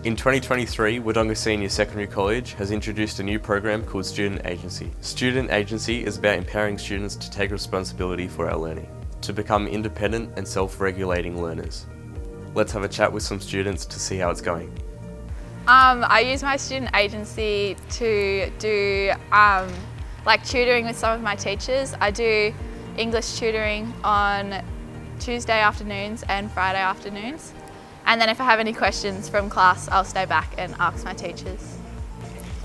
In 2023, Wodonga Senior Secondary College has introduced a new program called Student Agency. Student Agency is about empowering students to take responsibility for our learning, to become independent and self-regulating learners. Let's have a chat with some students to see how it's going. I use my student agency to do like tutoring with some of my teachers. I do English tutoring on Tuesday afternoons and Friday afternoons. And then if I have any questions from class, I'll stay back and ask my teachers.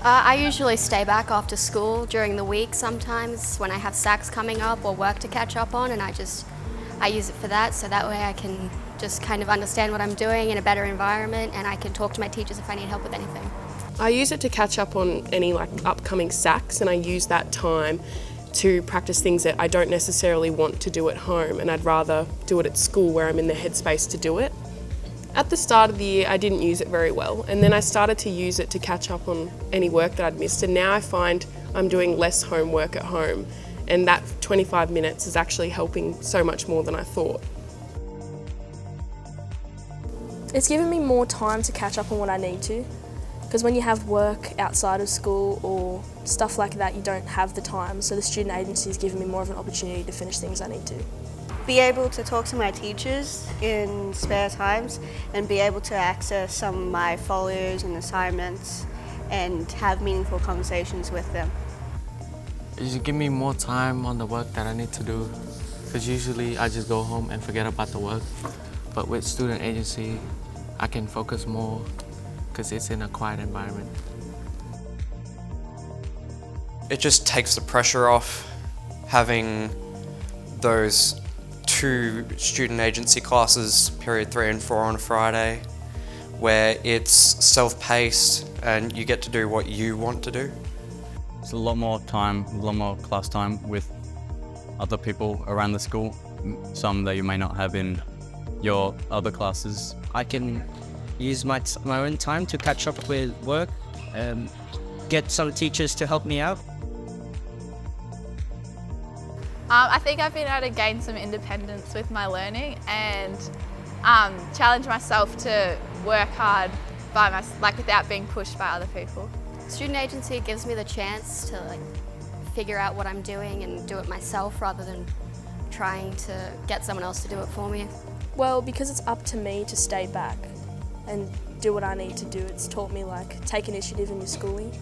I usually stay back after school during the week sometimes when I have SACs coming up or work to catch up on, and I use it for that, so that way I can just kind of understand what I'm doing in a better environment, and I can talk to my teachers if I need help with anything. I use it to catch up on any upcoming SACs, and I use that time to practice things that I don't necessarily want to do at home, and I'd rather do it at school where I'm in the headspace to do it. At the start of the year, I didn't use it very well, and then I started to use it to catch up on any work that I'd missed, and now I find I'm doing less homework at home, and that 25 minutes is actually helping so much more than I thought. It's given me more time to catch up on what I need to, because when you have work outside of school or stuff like that, you don't have the time, so the student agency has given me more of an opportunity to finish things I need to. Be able to talk to my teachers in spare times and be able to access some of my folios and assignments and have meaningful conversations with them. It just give me more time on the work that I need to do, because usually I just go home and forget about the work. But with student agency, I can focus more because it's in a quiet environment. It just takes the pressure off having those 2 student agency classes, period 3 and 4 on a Friday, where it's self-paced and you get to do what you want to do. It's a lot more time, a lot more class time with other people around the school, some that you may not have in your other classes. I can use my own time to catch up with work and get some teachers to help me out. I think I've been able to gain some independence with my learning and challenge myself to work hard without being pushed by other people. Student agency gives me the chance to figure out what I'm doing and do it myself rather than trying to get someone else to do it for me. Well, because it's up to me to stay back and do what I need to do, it's taught me take initiative in your schooling.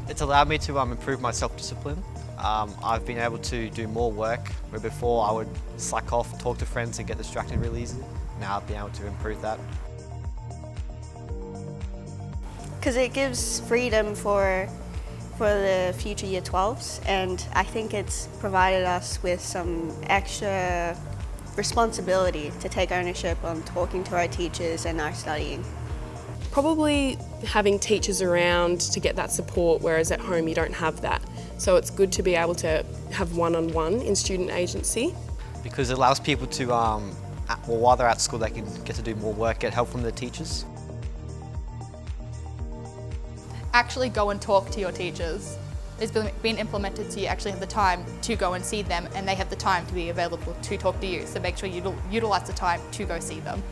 It's allowed me to improve my self-discipline. I've been able to do more work where before I would slack off, talk to friends and get distracted really easily. Now I've been able to improve that. Because it gives freedom for the future Year 12s, and I think it's provided us with some extra responsibility to take ownership on talking to our teachers and our studying. Probably having teachers around to get that support, whereas at home you don't have that. So it's good to be able to have one-on-one in student agency. Because it allows people to, while they're at school, they can get to do more work, get help from their teachers. Actually go and talk to your teachers. It's been implemented so you actually have the time to go and see them, and they have the time to be available to talk to you, so make sure you utilise the time to go see them.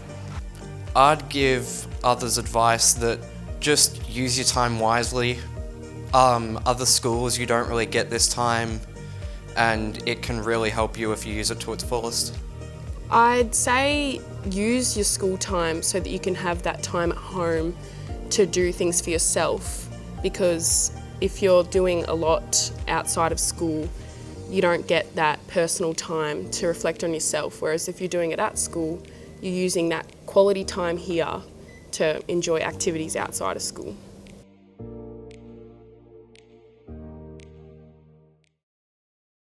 I'd give others advice that just use your time wisely. Other schools, you don't really get this time, and it can really help you if you use it to its fullest. I'd say use your school time so that you can have that time at home to do things for yourself, because if you're doing a lot outside of school, you don't get that personal time to reflect on yourself, whereas if you're doing it at school, you're using that quality time here to enjoy activities outside of school.